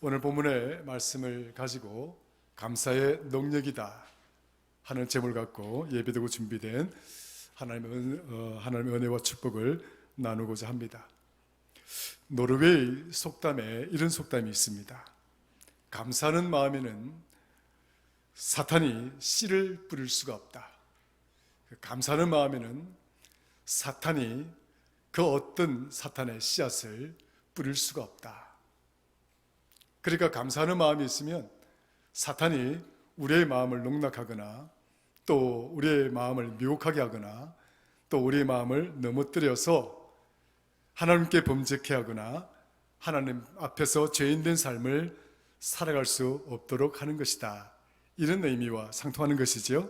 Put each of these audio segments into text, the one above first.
오늘 본문의 말씀을 가지고 감사의 능력이다 하는 제목을 갖고 예배되고 준비된 하나님의 은혜와 축복을 나누고자 합니다. 노르웨이 속담에 이런 속담이 있습니다. 감사하는 마음에는 사탄이 씨를 뿌릴 수가 없다. 감사하는 마음에는 사탄이 그 어떤 사탄의 씨앗을 뿌릴 수가 없다. 그러니까 감사하는 마음이 있으면 사탄이 우리의 마음을 농락하거나 또 우리의 마음을 미혹하게 하거나 또 우리의 마음을 넘어뜨려서 하나님께 범죄케 하거나 하나님 앞에서 죄인된 삶을 살아갈 수 없도록 하는 것이다. 이런 의미와 상통하는 것이죠.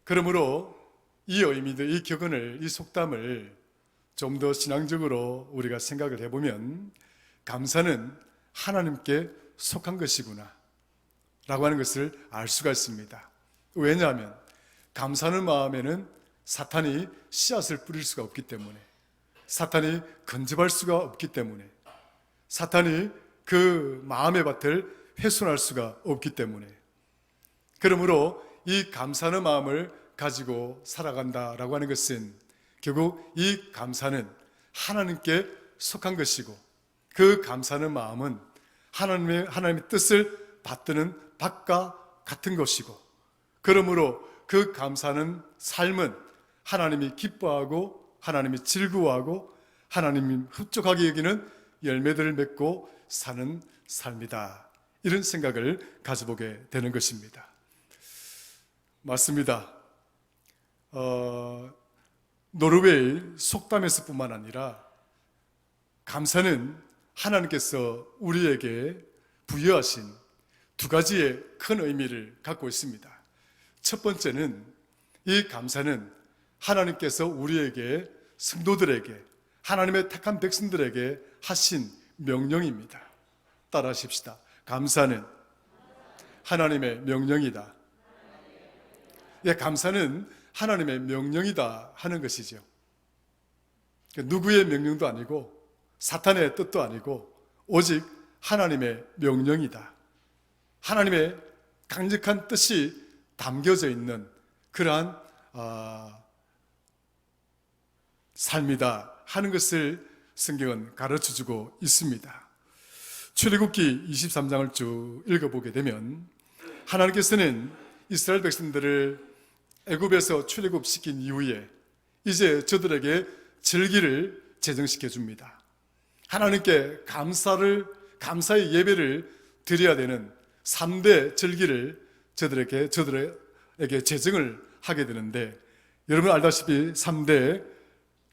그러므로 이 의미들, 이 격언을, 이 속담을 좀 더 신앙적으로 우리가 생각을 해보면 감사는 하나님께 속한 것이구나 라고 하는 것을 알 수가 있습니다. 왜냐하면 감사하는 마음에는 사탄이 씨앗을 뿌릴 수가 없기 때문에, 사탄이 건접할 수가 없기 때문에, 사탄이 그 마음의 밭을 훼손할 수가 없기 때문에, 그러므로 이 감사하는 마음을 가지고 살아간다라고 하는 것은 결국 이 감사는 하나님께 속한 것이고, 그 감사하는 마음은 하나님의 뜻을 받드는 밭과 같은 것이고, 그러므로 그 감사하는 삶은 하나님이 기뻐하고 하나님이 즐거워하고 하나님이 흡족하게 여기는 열매들을 맺고 사는 삶이다. 이런 생각을 가져보게 되는 것입니다. 맞습니다. 노르웨이 속담에서 뿐만 아니라 감사는 하나님께서 우리에게 부여하신 두 가지의 큰 의미를 갖고 있습니다. 첫 번째는 이 감사는 하나님께서 우리에게, 성도들에게, 하나님의 택한 백성들에게 하신 명령입니다. 따라 하십시다. 감사는 하나님의 명령이다. 예, 감사는 하나님의 명령이다 하는 것이죠. 누구의 명령도 아니고 사탄의 뜻도 아니고 오직 하나님의 명령이다. 하나님의 강력한 뜻이 담겨져 있는 그러한 삶이다 하는 것을 성경은 가르쳐주고 있습니다. 출애굽기 23장을 쭉 읽어보게 되면 하나님께서는 이스라엘 백성들을 애굽에서 출애굽시킨 이후에 이제 저들에게 절기를 제정시켜 줍니다. 하나님께 감사의 예배를 드려야 되는 3대 절기를 저들에게 제정을 하게 되는데, 여러분 알다시피 3대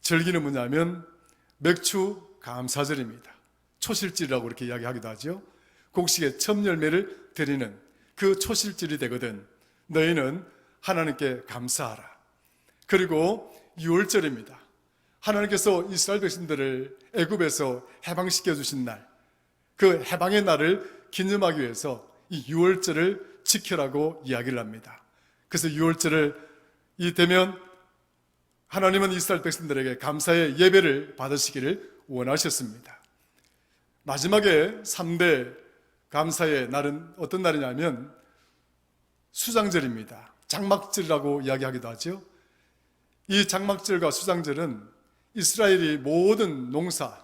절기는 뭐냐면 맥주 감사절입니다. 초실절이라고 그렇게 이야기하기도 하죠. 곡식의 첫 열매를 드리는 그 초실절이 되거든 너희는 하나님께 감사하라. 그리고 유월절입니다. 하나님께서 이스라엘 백성들을 애굽에서 해방시켜 주신 날, 그 해방의 날을 기념하기 위해서 이 유월절을 지켜라고 이야기를 합니다. 그래서 유월절을 되면 하나님은 이스라엘 백성들에게 감사의 예배를 받으시기를 원하셨습니다. 마지막에 3대 감사의 날은 어떤 날이냐면 수장절입니다. 장막절이라고 이야기하기도 하죠. 이 장막절과 수장절은 이스라엘이 모든 농사를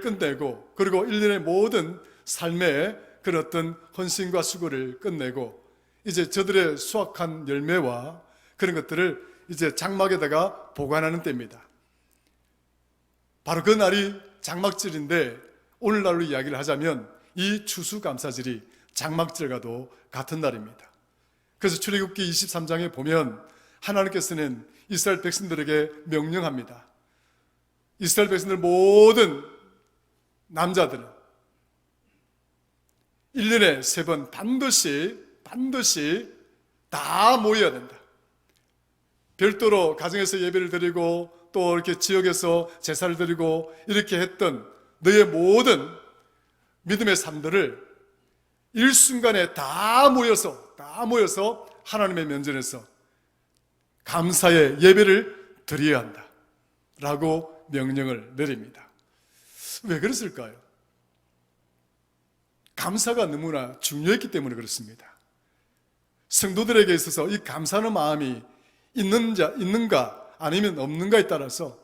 끝내고, 그리고 1년의 모든 삶의 그런 어떤 헌신과 수고를 끝내고 이제 저들의 수확한 열매와 그런 것들을 이제 장막에다가 보관하는 때입니다. 바로 그 날이 장막절인데, 오늘날로 이야기를 하자면 이 추수감사절이 장막절과도 같은 날입니다. 그래서 출애굽기 23장에 보면 하나님께서는 이스라엘 백성들에게 명령합니다. 이스라엘 백성들 모든 남자들은 1년에 3번 반드시 다 모여야 된다. 별도로 가정에서 예배를 드리고 또 이렇게 지역에서 제사를 드리고 이렇게 했던 너의 모든 믿음의 삶들을 일순간에 다 모여서 하나님의 면전에서 감사의 예배를 드려야 한다 라고 명령을 내립니다. 왜 그랬을까요? 감사가 너무나 중요했기 때문에 그렇습니다. 성도들에게 있어서 이 감사하는 마음이 있는가 아니면 없는가에 따라서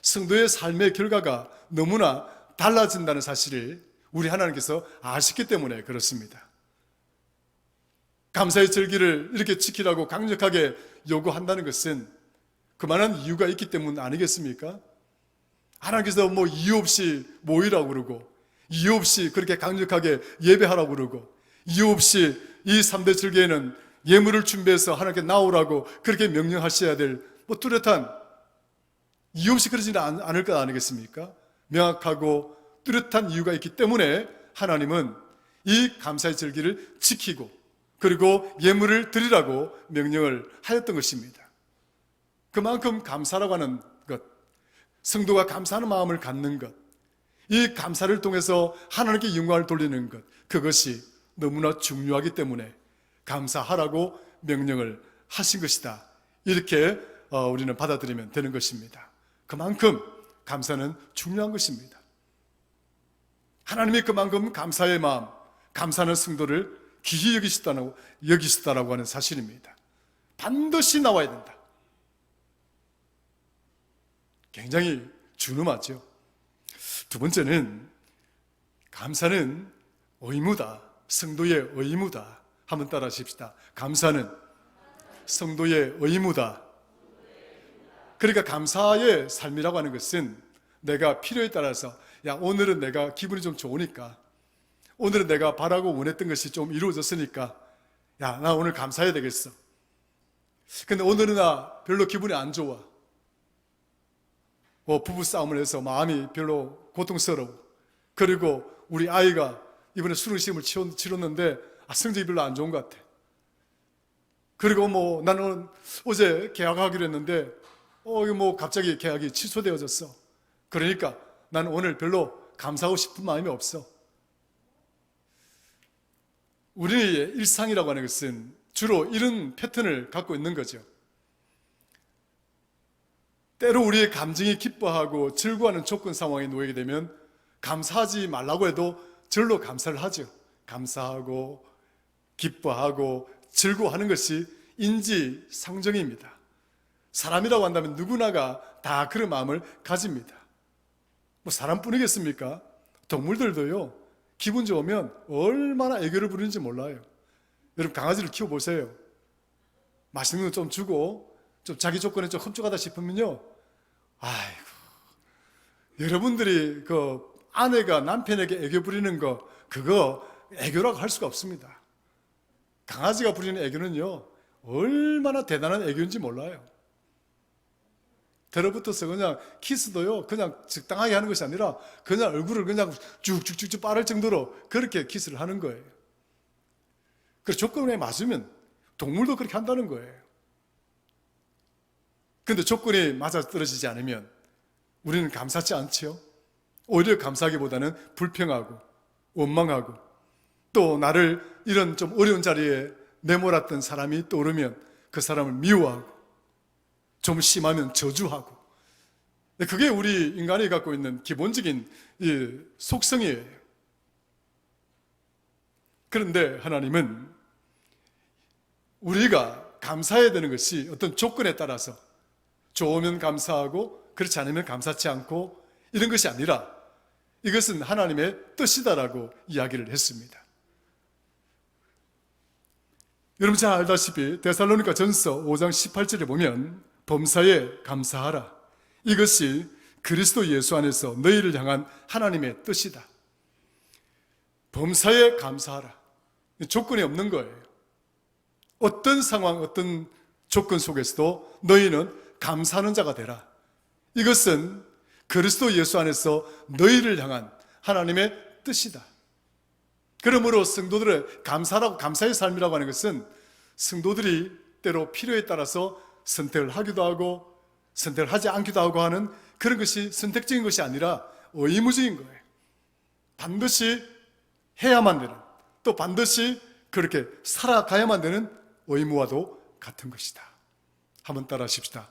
성도의 삶의 결과가 너무나 달라진다는 사실을 우리 하나님께서 아시기 때문에 그렇습니다. 감사의 절기를 이렇게 지키라고 강력하게 요구한다는 것은 그만한 이유가 있기 때문 아니겠습니까? 하나님께서 이유 없이 모이라고 그러고, 이유 없이 그렇게 강력하게 예배하라고 그러고, 이유 없이 이 3대 절기에는 예물을 준비해서 하나님께 나오라고 그렇게 명령하셔야 될 뚜렷한 이유 없이 그러지는 않을 것 아니겠습니까? 명확하고 뚜렷한 이유가 있기 때문에 하나님은 이 감사의 절기를 지키고 그리고 예물을 드리라고 명령을 하였던 것입니다. 그만큼 감사라고 하는 것, 성도가 감사하는 마음을 갖는 것, 이 감사를 통해서 하나님께 영광을 돌리는 것, 그것이 너무나 중요하기 때문에 감사하라고 명령을 하신 것이다. 이렇게 우리는 받아들이면 되는 것입니다. 그만큼 감사는 중요한 것입니다. 하나님이 그만큼 감사의 마음, 감사하는 성도를 귀히 여기시다라고 하는 사실입니다. 반드시 나와야 된다. 굉장히 준엄하죠. 두 번째는 감사는 의무다. 성도의 의무다. 한번 따라 하십시다. 감사는 성도의 의무다. 그러니까 감사의 삶이라고 하는 것은 내가 필요에 따라서 오늘은 내가 기분이 좀 좋으니까, 오늘은 내가 바라고 원했던 것이 좀 이루어졌으니까 나 오늘 감사해야 되겠어. 근데 오늘은 나 별로 기분이 안 좋아. 부부싸움을 해서 마음이 별로 고통스러워. 그리고 우리 아이가 이번에 수능시험을 치렀는데 성적이 별로 안 좋은 것 같아. 그리고 나는 어제 계약하기로 했는데 갑자기 계약이 취소되어졌어. 그러니까 나는 오늘 별로 감사하고 싶은 마음이 없어. 우리의 일상이라고 하는 것은 주로 이런 패턴을 갖고 있는 거죠. 때로 우리의 감정이 기뻐하고 즐거워하는 조건 상황에 놓이게 되면 감사하지 말라고 해도 절로 감사를 하죠. 감사하고 기뻐하고 즐거워하는 것이 인지상정입니다. 사람이라고 한다면 누구나가 다 그런 마음을 가집니다. 사람뿐이겠습니까? 동물들도요, 기분 좋으면 얼마나 애교를 부리는지 몰라요. 여러분 강아지를 키워보세요. 맛있는 거 좀 주고 좀 자기 조건에 좀 흡족하다 싶으면요, 아이고, 여러분들이 그 아내가 남편에게 애교 부리는 거, 그거 애교라고 할 수가 없습니다. 강아지가 부리는 애교는요, 얼마나 대단한 애교인지 몰라요. 들어붙어서 그냥 키스도요, 그냥 적당하게 하는 것이 아니라 그냥 얼굴을 그냥 쭉쭉쭉쭉 빠를 정도로 그렇게 키스를 하는 거예요. 그래서 조건에 맞으면 동물도 그렇게 한다는 거예요. 근데 조건이 맞아떨어지지 않으면 우리는 감사치 않죠. 오히려 감사하기보다는 불평하고 원망하고, 또 나를 이런 좀 어려운 자리에 내몰았던 사람이 떠오르면 그 사람을 미워하고, 좀 심하면 저주하고. 그게 우리 인간이 갖고 있는 기본적인 이 속성이에요. 그런데 하나님은 우리가 감사해야 되는 것이 어떤 조건에 따라서 좋으면 감사하고 그렇지 않으면 감사치 않고 이런 것이 아니라 이것은 하나님의 뜻이다라고 이야기를 했습니다. 여러분 잘 알다시피 데살로니가 전서 5장 18절에 보면 범사에 감사하라. 이것이 그리스도 예수 안에서 너희를 향한 하나님의 뜻이다. 범사에 감사하라. 조건이 없는 거예요. 어떤 상황, 어떤 조건 속에서도 너희는 감사하는 자가 되라. 이것은 그리스도 예수 안에서 너희를 향한 하나님의 뜻이다. 그러므로 성도들의 감사의 삶이라고 하는 것은 성도들이 때로 필요에 따라서 선택을 하기도 하고 선택을 하지 않기도 하고 하는 그런 것이 선택적인 것이 아니라 의무적인 거예요. 반드시 해야만 되는, 또 반드시 그렇게 살아가야만 되는 의무와도 같은 것이다. 한번 따라 하십시다.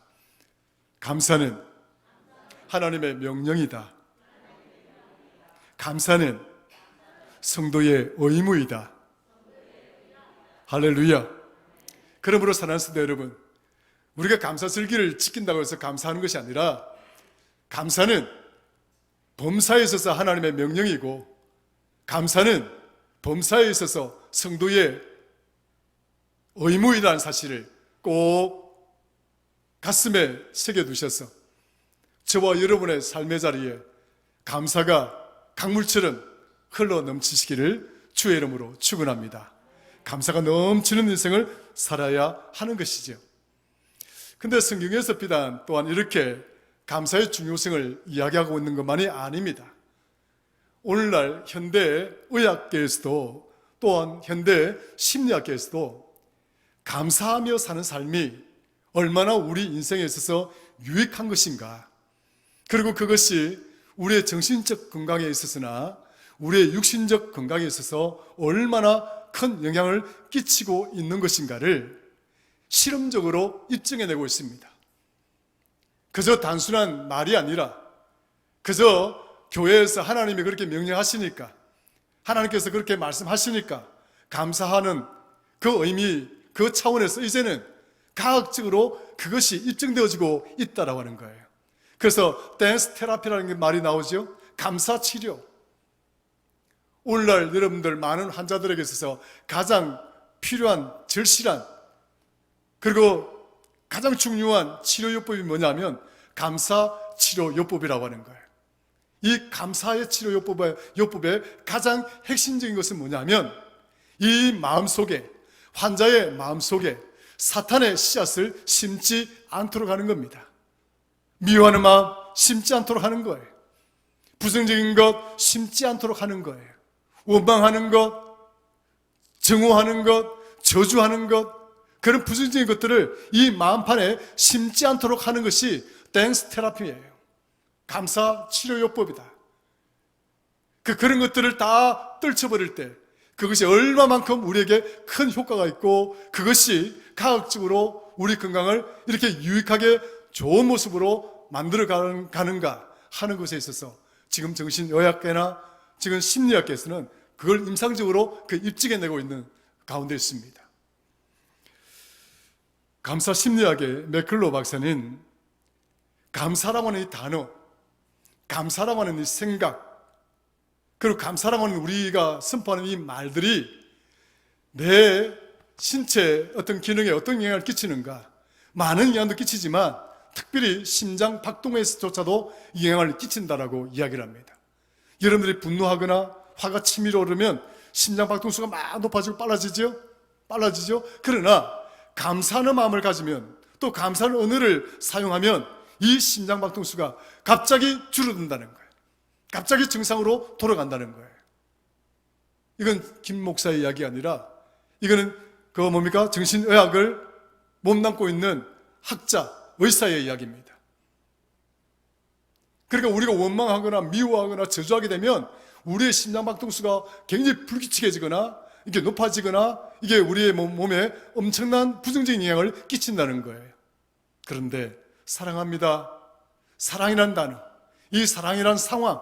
감사는 하나님의 명령이다. 감사는 성도의 의무이다. 할렐루야. 그러므로 사랑하는 성도 여러분, 우리가 감사절기를 지킨다고 해서 감사하는 것이 아니라, 감사는 범사에 있어서 하나님의 명령이고, 감사는 범사에 있어서 성도의 의무이라는 사실을 꼭 가슴에 새겨두셔서 저와 여러분의 삶의 자리에 감사가 강물처럼 흘러 넘치시기를 주의 이름으로 축원합니다. 감사가 넘치는 인생을 살아야 하는 것이죠. 근데 성경에서 비단 또한 이렇게 감사의 중요성을 이야기하고 있는 것만이 아닙니다. 오늘날 현대 의학계에서도 또한 현대 심리학계에서도 감사하며 사는 삶이 얼마나 우리 인생에 있어서 유익한 것인가, 그리고 그것이 우리의 정신적 건강에 있어서나 우리의 육신적 건강에 있어서 얼마나 큰 영향을 끼치고 있는 것인가를 실험적으로 입증해내고 있습니다. 그저 단순한 말이 아니라, 그저 교회에서 하나님이 그렇게 명령하시니까, 하나님께서 그렇게 말씀하시니까 감사하는 그 의미, 그 차원에서 이제는 과학적으로 그것이 입증되어지고 있다라고 하는 거예요. 그래서 댄스 테라피라는 말이 나오죠. 감사 치료. 오늘날 여러분들 많은 환자들에게 있어서 가장 필요한 절실한, 그리고 가장 중요한 치료요법이 뭐냐면 감사 치료요법이라고 하는 거예요. 이 감사의 치료요법의 가장 핵심적인 것은 뭐냐면, 이 마음속에, 환자의 마음속에 사탄의 씨앗을 심지 않도록 하는 겁니다. 미워하는 마음 심지 않도록 하는 거예요. 부정적인 것 심지 않도록 하는 거예요. 원망하는 것, 증오하는 것, 저주하는 것, 그런 부정적인 것들을 이 마음판에 심지 않도록 하는 것이 댄스 테라피예요. 감사 치료요법이다. 그런 것들을 다 떨쳐버릴 때 그것이 얼마만큼 우리에게 큰 효과가 있고, 그것이 과학적으로 우리 건강을 이렇게 유익하게 좋은 모습으로 만들어 가는가 하는 것에 있어서 지금 정신의학계나 지금 심리학계에서는 그걸 임상적으로 입증해내고 있는 가운데 있습니다. 감사 심리학의 맥클로 박사는 감사라고 하는 이 단어, 감사라고 하는 이 생각, 그리고 감사라고 하는 우리가 선포하는 이 말들이 내 신체의 어떤 기능에 어떤 영향을 끼치는가, 많은 영향도 끼치지만 특별히 심장 박동에서조차도 영향을 끼친다라고 이야기를 합니다. 여러분들이 분노하거나 화가 치밀어 오르면 심장 박동수가 막 높아지고 빨라지죠? 그러나 감사하는 마음을 가지면, 또 감사하는 언어를 사용하면 이 심장 박동수가 갑자기 줄어든다는 거예요. 갑자기 정상으로 돌아간다는 거예요. 이건 김 목사의 이야기가 아니라, 이거는 정신의학을 몸담고 있는 학자, 의사의 이야기입니다. 그러니까 우리가 원망하거나 미워하거나 저주하게 되면 우리의 심장박동수가 굉장히 불규칙해지거나 이게 높아지거나 이게 우리의 몸에 엄청난 부정적인 영향을 끼친다는 거예요. 그런데 사랑합니다, 사랑이라는 단어, 이 사랑이라는 상황,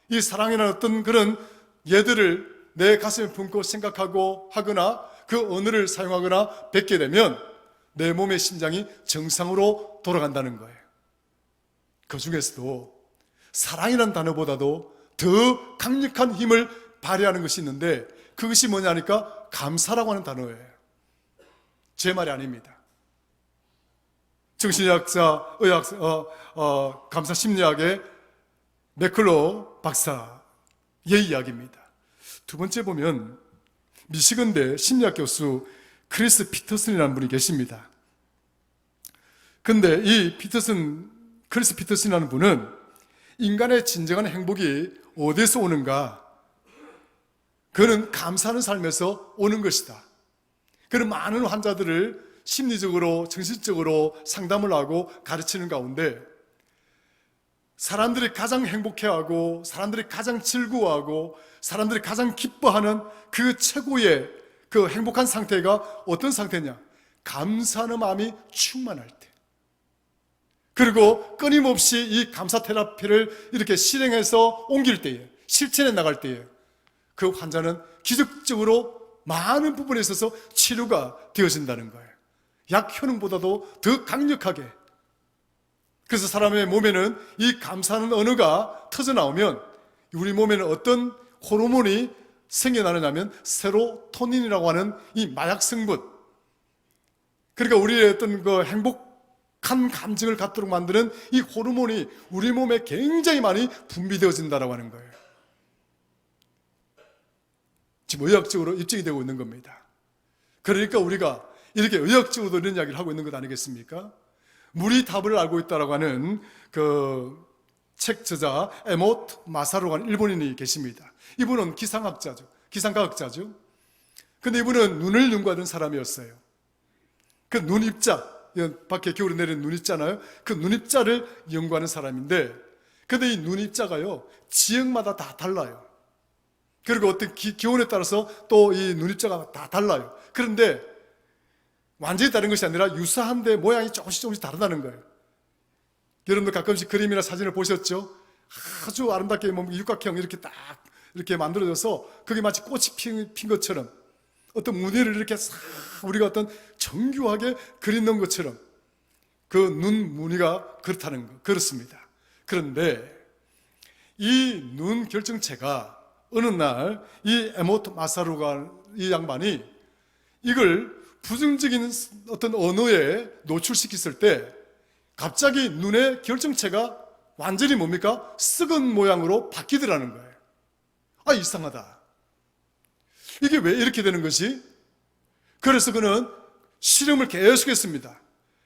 이 사랑이라는 어떤 그런 예들을 내 가슴에 품고 생각하고 하거나 그 언어를 사용하거나 뱉게 되면 내 몸의 심장이 정상으로 돌아간다는 거예요. 그 중에서도 사랑이라는 단어보다도 더 강력한 힘을 발휘하는 것이 있는데, 그것이 뭐냐니까 감사라고 하는 단어예요. 제 말이 아닙니다. 정신의학자, 감사 심리학의 맥클로 박사의 이야기입니다. 두 번째 보면 미시건대 심리학 교수 크리스 피터슨이라는 분이 계십니다. 근데 이 크리스 피터슨이라는 분은 인간의 진정한 행복이 어디서 오는가? 그는 감사하는 삶에서 오는 것이다. 그는 많은 환자들을 심리적으로, 정신적으로 상담을 하고 가르치는 가운데 사람들이 가장 행복해하고, 사람들이 가장 즐거워하고, 사람들이 가장 기뻐하는 그 최고의 그 행복한 상태가 어떤 상태냐? 감사하는 마음이 충만할 때, 그리고 끊임없이 이 감사 테라피를 이렇게 실행해서 옮길 때에, 실천해 나갈 때에, 그 환자는 기적적으로 많은 부분에 있어서 치료가 되어진다는 거예요. 약 효능보다도 더 강력하게. 그래서 사람의 몸에는 이 감사하는 언어가 터져나오면 우리 몸에는 어떤 호르몬이 생겨나느냐면 세로토닌이라고 하는 이 마약 성분, 그러니까 우리의 어떤 그 행복한 감정을 갖도록 만드는 이 호르몬이 우리 몸에 굉장히 많이 분비되어진다라고 하는 거예요. 지금 의학적으로 입증이 되고 있는 겁니다. 그러니까 우리가 이렇게 의학적으로도 이런 이야기를 하고 있는 것 아니겠습니까? 물이 답을 알고 있다라고 하는 그 책 저자 에모토 마사루라고 하는 일본인이 계십니다. 이분은 기상학자죠. 기상과학자죠. 근데 이분은 눈을 연구하던 사람이었어요. 그 눈입자, 밖에 겨울에 내리는 눈 있잖아요. 그 눈입자를 연구하는 사람인데, 근데 이 눈입자가요, 지역마다 다 달라요. 그리고 어떤 기온에 따라서 또 이 눈입자가 다 달라요. 그런데 완전히 다른 것이 아니라 유사한데 모양이 조금씩 다르다는 거예요. 여러분들 가끔씩 그림이나 사진을 보셨죠? 아주 아름답게 육각형 이렇게 딱 이렇게 만들어져서 그게 마치 꽃이 핀 것처럼 어떤 무늬를 이렇게 싹 우리가 어떤 정교하게 그리는 것처럼 그 눈 무늬가 그렇다는 거, 그렇습니다. 그런데 이 눈 결정체가 어느 날 이 에모토 마사루가 이 양반이 이걸 부정적인 어떤 언어에 노출시켰을 때 갑자기 눈의 결정체가 완전히 뭡니까? 썩은 모양으로 바뀌더라는 거예요. 아, 이상하다. 이게 왜 이렇게 되는 것이? 그래서 그는 실험을 계속했습니다.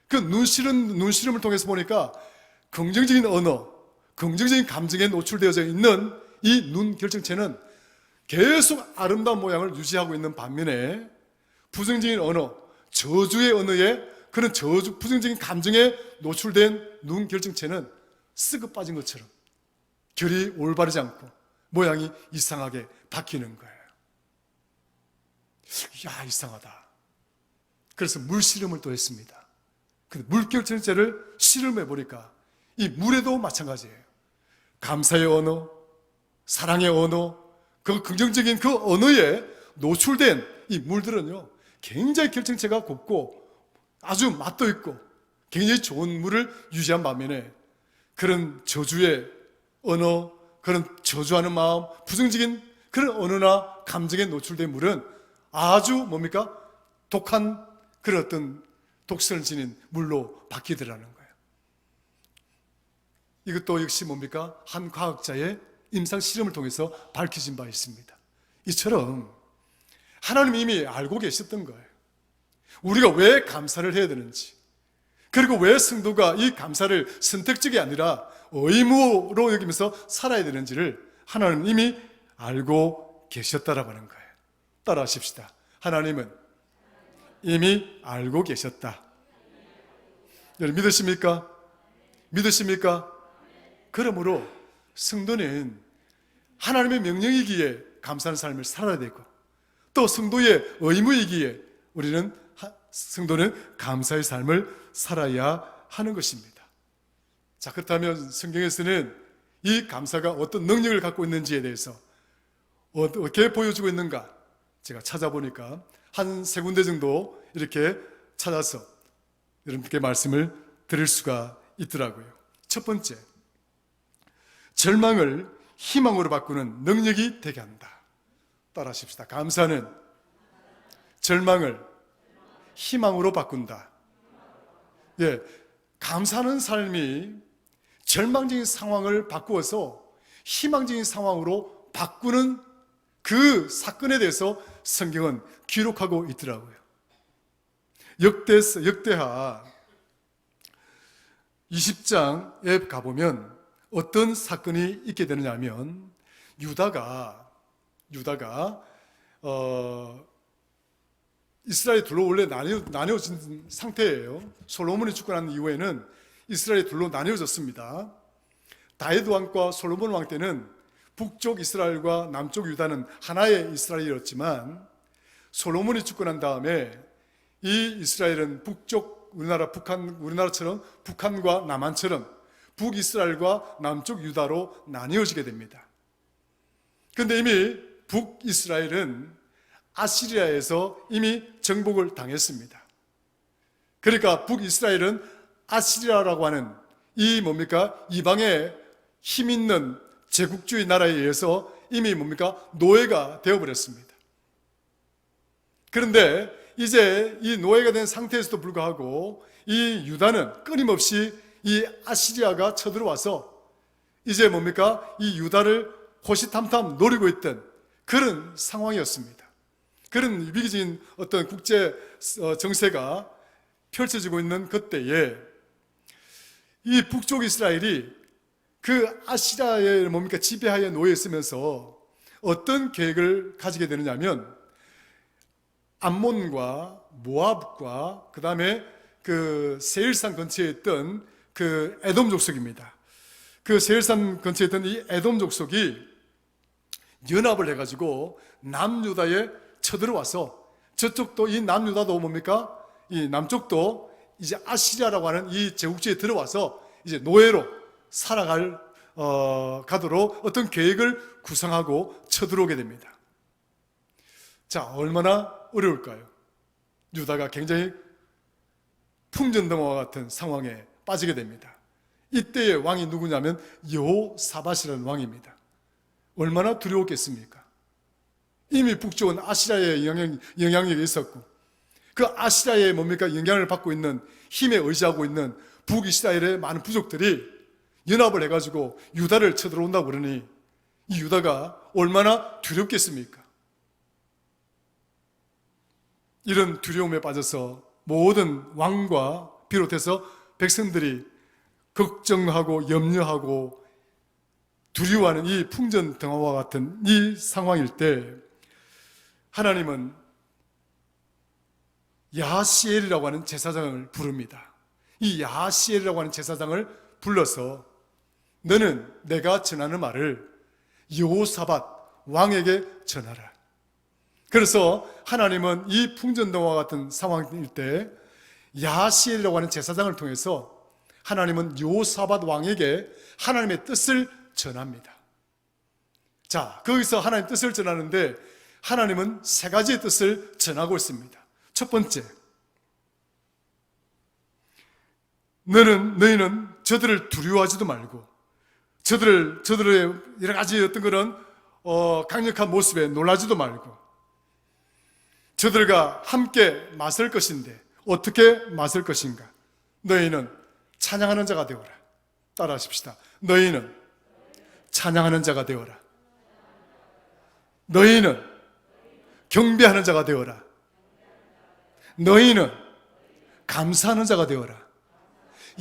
그 눈실험을 통해서 보니까 긍정적인 언어, 긍정적인 감정에 노출되어져 있는 이 눈 결정체는 계속 아름다운 모양을 유지하고 있는 반면에 부정적인 언어, 저주의 언어에 그런 부정적인 감정에 노출된 눈 결정체는 쓱어 빠진 것처럼 결이 올바르지 않고 모양이 이상하게 바뀌는 거예요. 야, 이상하다. 그래서 물 실험을 또 했습니다. 근데 물 결정체를 실험해 보니까 이 물에도 마찬가지예요. 감사의 언어, 사랑의 언어, 그 긍정적인 그 언어에 노출된 이 물들은요, 굉장히 결정체가 곱고 아주 맛도 있고 굉장히 좋은 물을 유지한 반면에 그런 저주의 언어, 그런 저주하는 마음, 부정적인 그런 언어나 감정에 노출된 물은 아주 뭡니까? 독한 그런 어떤 독성을 지닌 물로 바뀌더라는 거예요. 이것도 역시 뭡니까? 한 과학자의 임상 실험을 통해서 밝혀진 바 있습니다. 이처럼 하나님 이미 알고 계셨던 거예요. 우리가 왜 감사를 해야 되는지, 그리고 왜 성도가 이 감사를 선택적이 아니라 의무로 여기면서 살아야 되는지를 하나님 이미 알고 계셨다라고 하는 거예요. 따라하십시다. 하나님은 이미 알고 계셨다. 여러분 믿으십니까? 믿으십니까? 그러므로 성도는 하나님의 명령이기에 감사하는 삶을 살아야 되고, 또 성도의 의무이기에 우리는 성도는 감사의 삶을 살아야 하는 것입니다. 자, 그렇다면 성경에서는 이 감사가 어떤 능력을 갖고 있는지에 대해서 어떻게 보여주고 있는가 제가 찾아보니까 한 세 군데 정도 이렇게 찾아서 여러분께 말씀을 드릴 수가 있더라고요. 첫 번째, 절망을 희망으로 바꾸는 능력이 되게 한다. 따라하십시다. 감사는 절망을 희망으로 바꾼다. 예, 감사하는 삶이 절망적인 상황을 바꾸어서 희망적인 상황으로 바꾸는 그 사건에 대해서 성경은 기록하고 있더라고요. 역대하 20장에 가보면 어떤 사건이 있게 되느냐면 유다가 이스라엘 둘로 원래 나뉘어진 상태예요. 솔로몬이 죽고 난 이후에는 이스라엘이 둘로 나뉘어졌습니다. 다윗 왕과 솔로몬 왕 때는 북쪽 이스라엘과 남쪽 유다는 하나의 이스라엘이었지만 솔로몬이 죽고 난 다음에 이 이스라엘은 북쪽 우리나라처럼 북한과 남한처럼 북이스라엘과 남쪽 유다로 나뉘어지게 됩니다. 그런데 이미 북이스라엘은 아시리아에서 이미 정복을 당했습니다. 그러니까 북이스라엘은 아시리아라고 하는 이 뭡니까? 이방의 힘 있는 제국주의 나라에 의해서 이미 뭡니까? 노예가 되어버렸습니다. 그런데 이제 이 노예가 된 상태에서도 불구하고 이 유다는 끊임없이 이 아시리아가 쳐들어와서 이제 뭡니까? 이 유다를 호시탐탐 노리고 있던 그런 상황이었습니다. 그런 위기적인 어떤 국제 정세가 펼쳐지고 있는 그때에 이 북쪽 이스라엘이 그 아시리아의 뭡니까? 지배하에 놓여 있으면서 어떤 계획을 가지게 되느냐면 암몬과 모압과 그 다음에 그 세일산 근처에 있던 그 에돔 족속입니다. 그 세일산 근처에 있던 이 에돔 족속이 연합을 해가지고 남유다에 쳐들어와서 저쪽도 이 남유다도 뭡니까? 이 남쪽도 이제 아시리아라고 하는 이 제국지에 들어와서 이제 노예로 살아갈 가도록 어떤 계획을 구상하고 쳐들어오게 됩니다. 자, 얼마나 어려울까요? 유다가 굉장히 풍전등화와 같은 상황에 빠지게 됩니다. 이때의 왕이 누구냐면 여호사밧이라는 왕입니다. 얼마나 두려웠겠습니까? 이미 북쪽은 아시리아의 영향력이 있었고 그 아시리아의 뭡니까? 영향을 받고 있는 힘에 의지하고 있는 북이스라엘의 많은 부족들이 연합을 해가지고 유다를 쳐들어온다고 그러니 이 유다가 얼마나 두렵겠습니까? 이런 두려움에 빠져서 모든 왕과 비롯해서 백성들이 걱정하고 염려하고 두려워하는 이 풍전등화와 같은 이 상황일 때 하나님은 야하시엘이라고 하는 제사장을 부릅니다. 이 야하시엘이라고 하는 제사장을 불러서 너는 내가 전하는 말을 여호사밧 왕에게 전하라. 그래서 하나님은 이 풍전등화와 같은 상황일 때 야하시엘이라고 하는 제사장을 통해서 하나님은 여호사밧 왕에게 하나님의 뜻을 전합니다. 자, 거기서 하나님의 뜻을 전하는데 하나님은 세 가지의 뜻을 전하고 있습니다. 첫 번째, 너희는 저들을 두려워하지도 말고 저들의 여러 가지 어떤 그런 강력한 모습에 놀라지도 말고 저들과 함께 맞설 것인데 어떻게 맞설 것인가? 너희는 찬양하는 자가 되어라. 따라하십시다. 너희는 찬양하는 자가 되어라. 너희는 경배하는 자가 되어라. 너희는 감사하는 자가 되어라.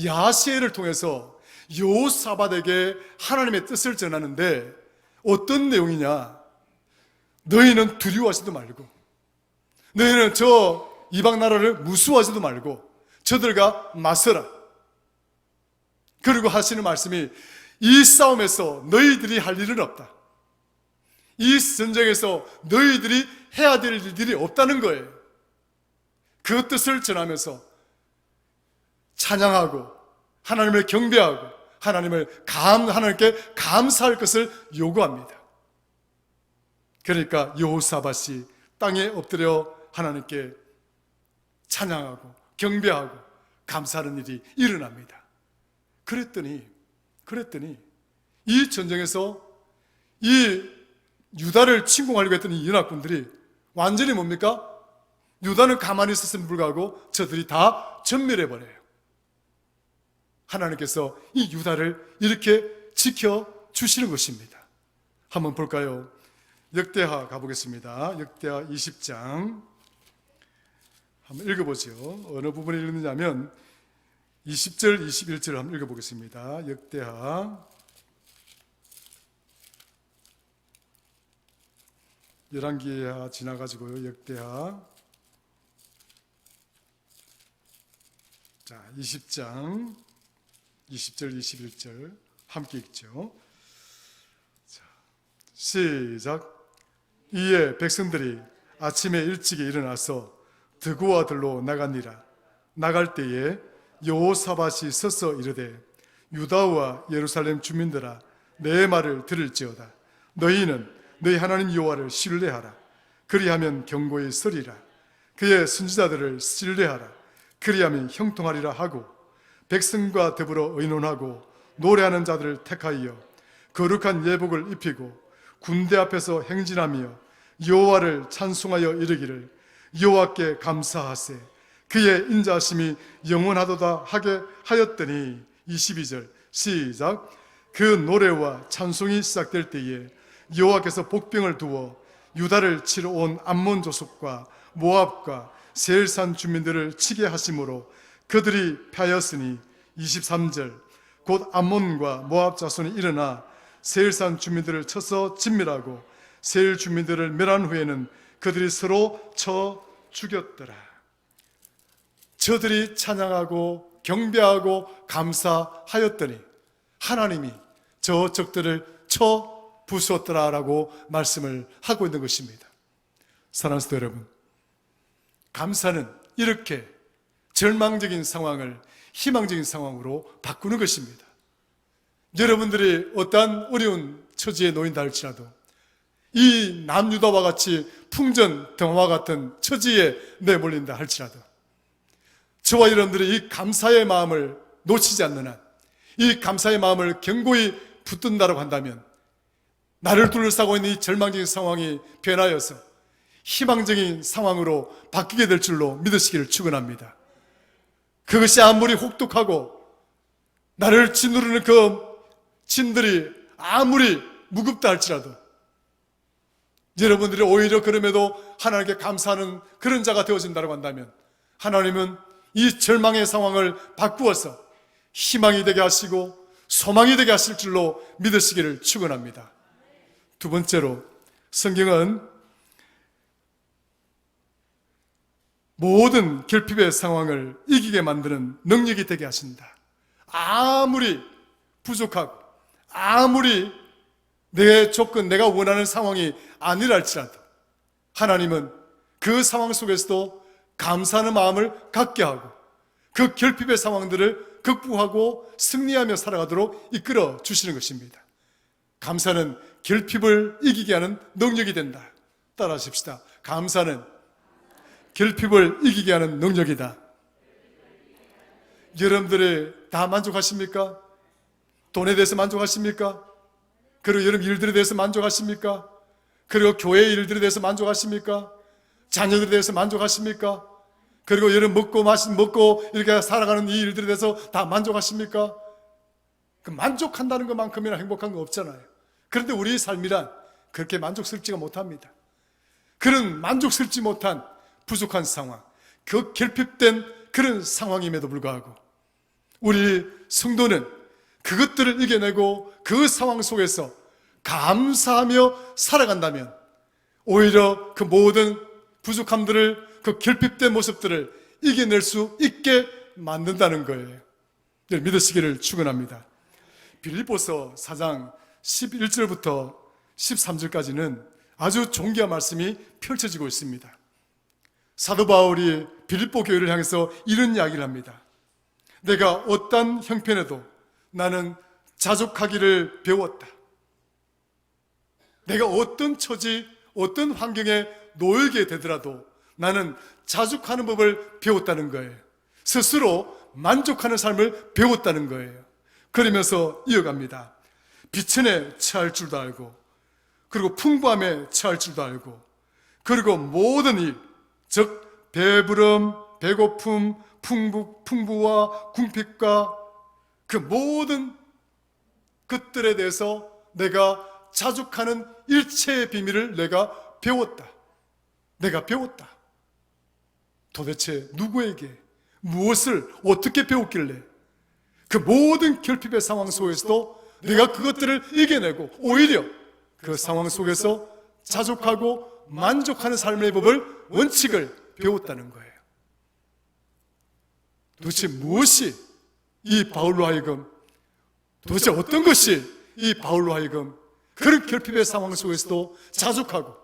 야하시엘을 통해서 여호사밧에게 하나님의 뜻을 전하는데 어떤 내용이냐? 너희는 두려워하지도 말고 너희는 저 이방 나라를 무수하지도 말고 저들과 맞서라. 그리고 하시는 말씀이 이 싸움에서 너희들이 할 일은 없다. 이 전쟁에서 너희들이 해야 될 일들이 없다는 거예요. 그 뜻을 전하면서 찬양하고 하나님을 경배하고 하나님께 감사할 것을 요구합니다. 그러니까 여호사밧이 땅에 엎드려 하나님께 찬양하고 경배하고 감사하는 일이 일어납니다. 그랬더니 이 전쟁에서 이 유다를 침공하려고 했던 이 연합군들이 완전히 뭡니까? 유다는 가만히 있었음에 불구하고 저들이 다 전멸해버려요. 하나님께서 이 유다를 이렇게 지켜주시는 것입니다. 한번 볼까요? 역대하 가보겠습니다. 역대하 20장 한번 읽어보죠. 어느 부분을 읽느냐면 20절, 21절 한번 읽어보겠습니다. 역대하 11기하 지나가지고요. 역대하 자 20장 20절, 21절 함께 읽죠. 자, 시작. 이에 백성들이 아침에 일찍이 일어나서 드고와 들로 나가니라. 나갈 때에 여호사밧이 서서 이르되 유다와 예루살렘 주민들아 내 말을 들을지어다. 너희는 너희 하나님 여호와를 신뢰하라. 그리하면 견고히 서리라. 그의 선지자들을 신뢰하라. 그리하면 형통하리라 하고, 백성과 더불어 의논하고 노래하는 자들을 택하여 거룩한 예복을 입히고 군대 앞에서 행진하며 여호와를 찬송하여 이르기를 여호와께 감사하세. 그의 인자하심이 영원하도다 하게 하였더니 22절 시작. 그 노래와 찬송이 시작될 때에 여호와께서 복병을 두어 유다를 치러 온 암몬 족속과 모압과 세일산 주민들을 치게 하심으로 그들이 패하였으니 23절 곧 암몬과 모압 자손이 일어나 세일산 주민들을 쳐서 진멸하고 세일 주민들을 멸한 후에는 그들이 서로 쳐 죽였더라. 저들이 찬양하고 경배하고 감사하였더니 하나님이 저 적들을 쳐 부수었더라라고 말씀을 하고 있는 것입니다. 사랑하는 성도 여러분, 감사는 이렇게 절망적인 상황을 희망적인 상황으로 바꾸는 것입니다. 여러분들이 어떠한 어려운 처지에 놓인다 할지라도 이 남유다와 같이 풍전등화와 같은 처지에 내몰린다 할지라도 저와 여러분들이 이 감사의 마음을 놓치지 않는 한, 이 감사의 마음을 견고히 붙든다고 한다면 나를 둘러싸고 있는 이 절망적인 상황이 변하여서 희망적인 상황으로 바뀌게 될 줄로 믿으시기를 축원합니다. 그것이 아무리 혹독하고 나를 짓누르는 그 짐들이 아무리 무겁다 할지라도 여러분들이 오히려 그럼에도 하나님께 감사하는 그런 자가 되어진다고 한다면 하나님은 이 절망의 상황을 바꾸어서 희망이 되게 하시고 소망이 되게 하실 줄로 믿으시기를 축원합니다. 두 번째로, 성경은 모든 결핍의 상황을 이기게 만드는 능력이 되게 하신다. 아무리 부족하고 아무리 내 조건, 내가 원하는 상황이 아니라 할지라도 하나님은 그 상황 속에서도 감사하는 마음을 갖게 하고 그 결핍의 상황들을 극복하고 승리하며 살아가도록 이끌어 주시는 것입니다. 감사는 결핍을 이기게 하는 능력이 된다. 따라 하십시다. 감사는 결핍을 이기게 하는 능력이다. 여러분들이 다 만족하십니까? 돈에 대해서 만족하십니까? 그리고 여러분 일들에 대해서 만족하십니까? 그리고 교회의 일들에 대해서 만족하십니까? 자녀들에 대해서 만족하십니까? 그리고 여러분 먹고 이렇게 살아가는 이 일들에 대해서 다 만족하십니까? 그 만족한다는 것만큼이나 행복한 거 없잖아요. 그런데 우리의 삶이란 그렇게 만족스럽지가 못합니다. 그런 만족스럽지 못한 부족한 상황, 그 결핍된 그런 상황임에도 불구하고 우리 성도는 그것들을 이겨내고 그 상황 속에서 감사하며 살아간다면 오히려 그 모든 부족함들을, 그 결핍된 모습들을 이겨낼 수 있게 만든다는 거예요. 믿으시기를 축원합니다. 빌립보서 4장 11절부터 13절까지는 아주 존귀한 말씀이 펼쳐지고 있습니다. 사도 바울이 빌립보 교회를 향해서 이런 이야기를 합니다. 내가 어떤 형편에도 나는 자족하기를 배웠다. 내가 어떤 처지, 어떤 환경에 놓이게 되더라도 나는 자족하는 법을 배웠다는 거예요. 스스로 만족하는 삶을 배웠다는 거예요. 그러면서 이어갑니다. 비천에 처할 줄도 알고, 그리고 풍부함에 처할 줄도 알고, 그리고 모든 일, 즉 배부름, 배고픔, 풍부와 궁핍과 그 모든 것들에 대해서 내가 자족하는 일체의 비밀을 내가 배웠다. 내가 배웠다. 도대체 누구에게 무엇을 어떻게 배웠길래 그 모든 결핍의 상황 속에서도 내가 그것들을 이겨내고 오히려 그 상황 속에서 자족하고 만족하는 삶의 법을, 원칙을 배웠다는 거예요. 도대체 무엇이 이 바울로 하여금, 도대체 어떤 것이 이 바울로 하여금 그런 결핍의 상황 속에서도 자족하고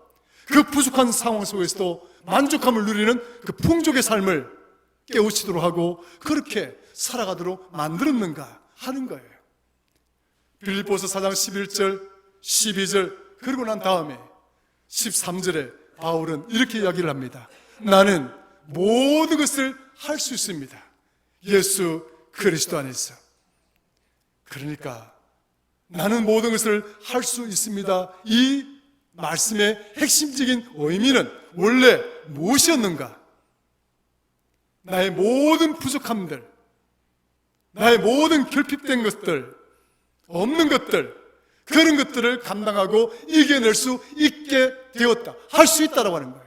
그 부족한 상황 속에서도 만족함을 누리는 그 풍족의 삶을 깨우치도록 하고 그렇게 살아가도록 만들었는가 하는 거예요. 빌립보서 4장 11절, 12절 그러고 난 다음에 13절에 바울은 이렇게 이야기를 합니다. 나는 모든 것을 할 수 있습니다. 예수 그리스도 안에서. 그러니까 나는 모든 것을 할 수 있습니다. 이 말씀의 핵심적인 의미는 원래 무엇이었는가? 나의 모든 부족함들, 나의 모든 결핍된 것들, 없는 것들, 그런 것들을 감당하고 이겨낼 수 있게 되었다. 할 수 있다라고 하는 거예요.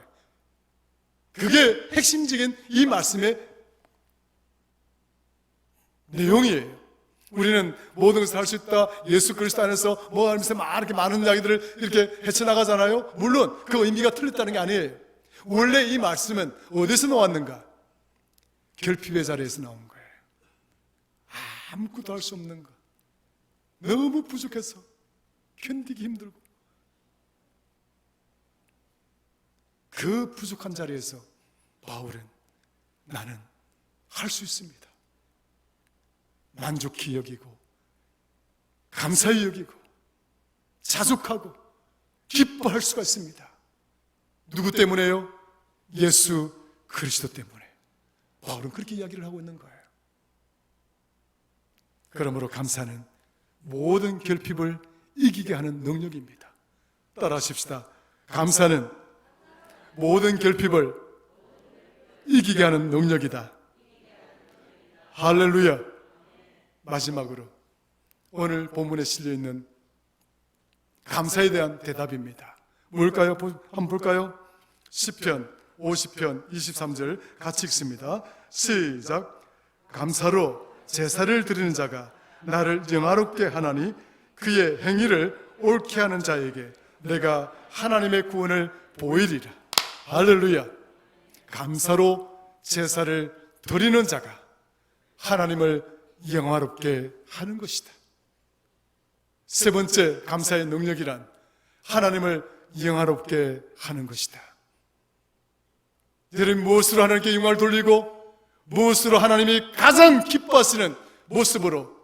그게 핵심적인 이 말씀의 내용이에요. 우리는 모든 것을 할 수 있다, 예수 그리스도 안에서 뭐 하면서 이렇게 많은 이야기들을 이렇게 헤쳐나가잖아요. 물론 그 의미가 틀렸다는 게 아니에요. 원래 이 말씀은 어디서 나왔는가? 결핍의 자리에서 나온 거예요. 아무것도 할 수 없는 것, 너무 부족해서 견디기 힘들고, 그 부족한 자리에서 바울은 나는 할 수 있습니다. 만족히 여기고 감사히 여기고 자족하고 기뻐할 수가 있습니다. 누구 때문에요? 예수 그리스도 때문에. 바울은 그렇게 이야기를 하고 있는 거예요. 그러므로 감사는 모든 결핍을 이기게 하는 능력입니다. 따라하십시다. 감사는 모든 결핍을 이기게 하는 능력이다. 할렐루야. 마지막으로 오늘 본문에 실려있는 감사에 대한 대답입니다. 뭘까요? 한번 볼까요? 시편 50편 23절 같이 읽습니다. 시작. 감사로 제사를 드리는 자가 나를 영화롭게 하나니 그의 행위를 옳게 하는 자에게 내가 하나님의 구원을 보이리라. 할렐루야. 감사로 제사를 드리는 자가 하나님을 영화롭게 하는 것이다. 세 번째 감사의 능력이란 하나님을 영화롭게 하는 것이다. 여러분, 무엇으로 하나님께 영광을 돌리고 무엇으로 하나님이 가장 기뻐하시는 모습으로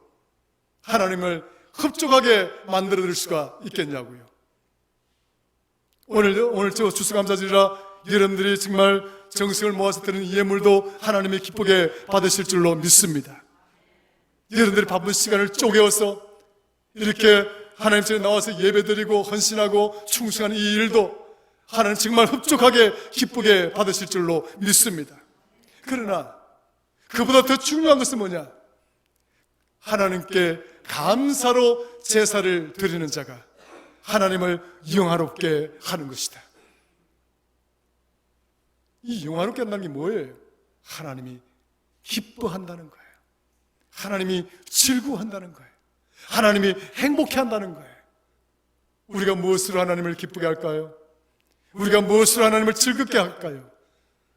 하나님을 흡족하게 만들어 드릴 수가 있겠냐고요. 오늘 저 추수감사절이라 여러분들이 정말 정성을 모아서 드리는 예물도 하나님이 기쁘게 받으실 줄로 믿습니다. 여러분들이 바쁜 시간을 쪼개어서 이렇게 하나님 전에 나와서 예배드리고 헌신하고 충성하는 이 일도 하나님 정말 흡족하게 기쁘게 받으실 줄로 믿습니다. 그러나 그보다 더 중요한 것은 뭐냐? 하나님께 감사로 제사를 드리는 자가 하나님을 영화롭게 하는 것이다. 이 영화롭게 한다는 게 뭐예요? 하나님이 기뻐한다는 거예요. 하나님이 즐거워한다는 거예요. 하나님이 행복해 한다는 거예요. 우리가 무엇으로 하나님을 기쁘게 할까요? 우리가 무엇으로 하나님을 즐겁게 할까요?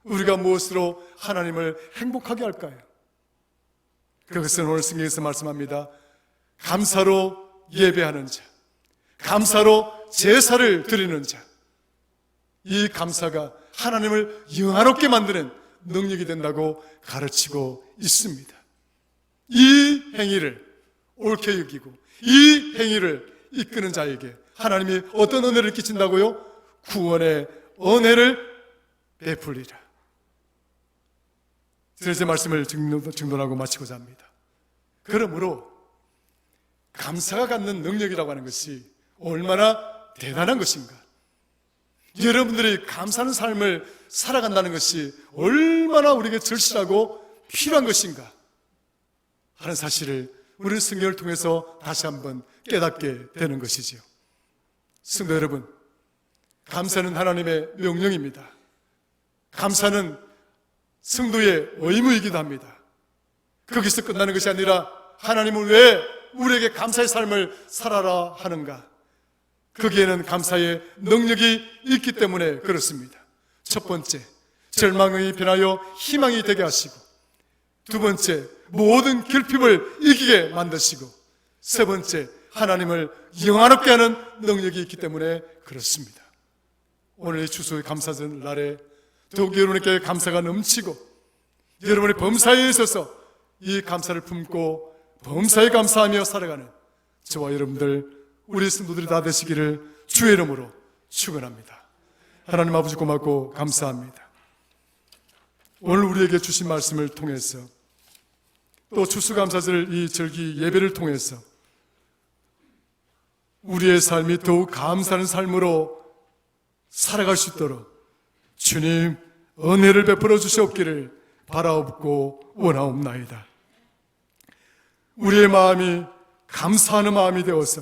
우리가 무엇으로 하나님을 행복하게 할까요? 그것은 오늘 성경에서 말씀합니다. 감사로 예배하는 자, 감사로 제사를 드리는 자, 이 감사가 하나님을 영화롭게 만드는 능력이 된다고 가르치고 있습니다. 이 행위를 옳게 여기고 이 행위를 이끄는 자에게 하나님이 어떤 은혜를 끼친다고요? 구원의 은혜를 베풀리라. 제 말씀을 증론하고 마치고자 합니다. 그러므로 감사가 갖는 능력이라고 하는 것이 얼마나 대단한 것인가, 여러분들이 감사하는 삶을 살아간다는 것이 얼마나 우리에게 절실하고 필요한 것인가 하는 사실을 우리는 성경을 통해서 다시 한번 깨닫게 되는 것이지요. 성도 여러분, 감사는 하나님의 명령입니다. 감사는 성도의 의무이기도 합니다. 거기서 끝나는 것이 아니라 하나님은 왜 우리에게 감사의 삶을 살아라 하는가? 거기에는 감사의 능력이 있기 때문에 그렇습니다. 첫 번째, 절망이 변하여 희망이 되게 하시고, 두 번째, 모든 결핍을 이기게 만드시고, 세 번째, 하나님을 영화롭게 하는 능력이 있기 때문에 그렇습니다. 오늘 이 추수의 감사절 날에 더욱 여러분에게 감사가 넘치고 여러분의 범사에 있어서 이 감사를 품고 범사에 감사하며 살아가는 저와 여러분들, 우리 성도들이 다 되시기를 주의 이름으로 축원합니다. 하나님 아버지 고맙고 감사합니다. 오늘 우리에게 주신 말씀을 통해서 또 추수감사절 이 절기 예배를 통해서 우리의 삶이 더욱 감사하는 삶으로 살아갈 수 있도록 주님 은혜를 베풀어 주시옵기를 바라옵고 원하옵나이다. 우리의 마음이 감사하는 마음이 되어서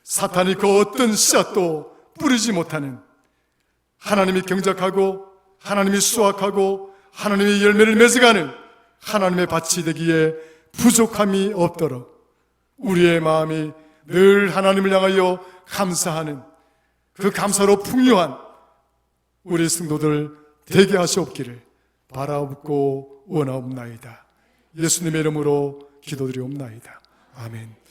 사탄이 그 어떤 씨앗도 뿌리지 못하는, 하나님이 경작하고 하나님이 수확하고 하나님의 열매를 맺어가는 하나님의 밭이 되기에 부족함이 없도록 우리의 마음이 늘 하나님을 향하여 감사하는, 그 감사로 풍요한 우리 성도들 되게 하시옵기를 바라옵고 원하옵나이다. 예수님의 이름으로 기도드리옵나이다. 아멘.